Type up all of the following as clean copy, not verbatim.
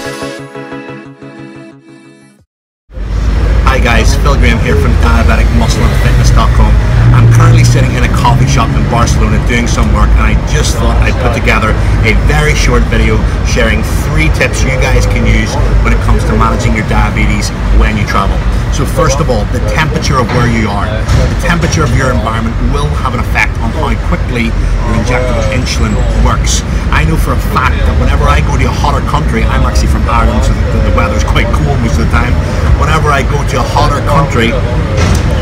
Hi guys, Phil Graham here from Diabetic Fitness.com. I'm currently sitting in a coffee shop in Barcelona doing some work, and I just thought I'd put together a very short video sharing 3 tips you guys can use when it comes to managing your diabetes when you travel. So first of all, the temperature of where you are. The temperature of your environment will have an effect on how quickly your injectable insulin works. I know for a fact that whenever I go to a hotter country, I'm actually from Ireland, so the weather's quite cool most of the time. Whenever I go to a hotter country,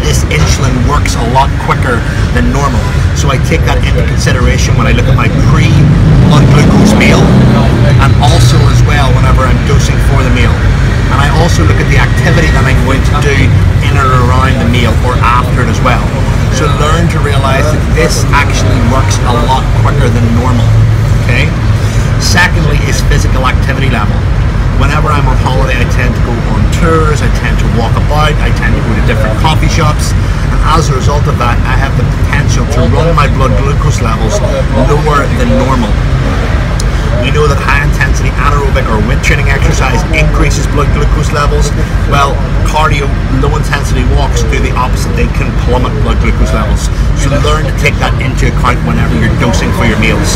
this insulin works a lot quicker than normal. So I take that into consideration when I look at my pre-blood glucose meal, and also as well whenever I'm dosing for the meal. And I also look at the activity that I'm going to do in or around the meal or after it as well. So learn to realize that this actually works a lot quicker than normal. Okay? Secondly is physical activity level. Whenever I'm on holiday, I tend to go on tours, I tend to walk about, I tend to go to different coffee shops, and as a result of that, I have the potential to run my blood glucose levels lower than normal. We know that high intensity anaerobic or weight training exercise increases blood glucose levels. Well, cardio, low intensity walks do the opposite. They can plummet blood glucose levels. So learn to take that into account whenever you're dosing for your meals.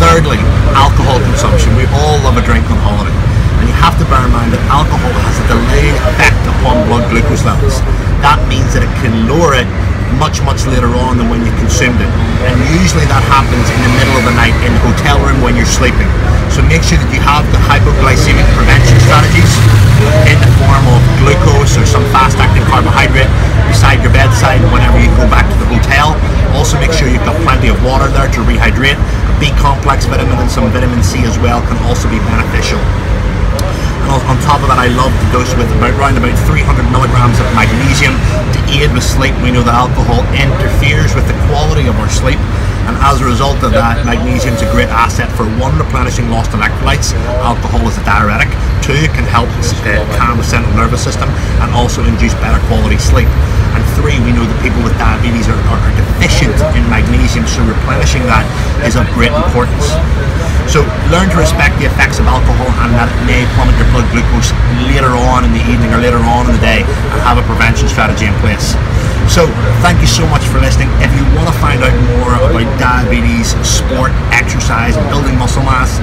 Thirdly, alcohol consumption. We all love a drink on holiday, and you have to bear in mind that alcohol has a delayed effect upon blood glucose levels. That means that it can lower it much later on than when you consumed it, and usually that happens in the middle of the night in the hotel room when you're sleeping. So make sure that you have the hypoglycemic prevention strategies in the form of glucose or some fast-acting carbohydrate beside your bedside whenever you go back to the hotel. Also make sure you've got plenty of water there to rehydrate. A B complex vitamin and some vitamin C as well can also be beneficial. And on top of that, I love to dose with around about 300 milligrams of magnesium to aid with sleep. We know that alcohol interferes with the quality of our sleep, and as a result of that, magnesium is a great asset for 1, replenishing lost electrolytes. Alcohol is a diuretic. 2, it can help calm the central nervous system and also induce better quality sleep. And 3, we know that people with diabetes are deficient in magnesium, so replenishing that is of great importance. So learn to respect the effects of alcohol and that it may plummet your blood glucose later on in the evening or later on in the day, and have a prevention strategy in place. So thank you so much for listening. If you want to find out more about diabetes, sport, exercise, and building muscle mass,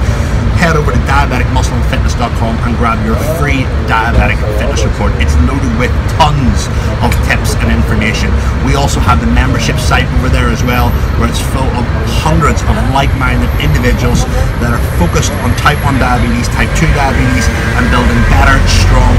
head over to diabeticfitness.com and grab your free diabetic fitness report. It's loaded with tons of tips and information. We also have the membership site over there as well, where it's full of hundreds of like-minded individuals that are focused on type 1 diabetes, type 2 diabetes, and building better, strong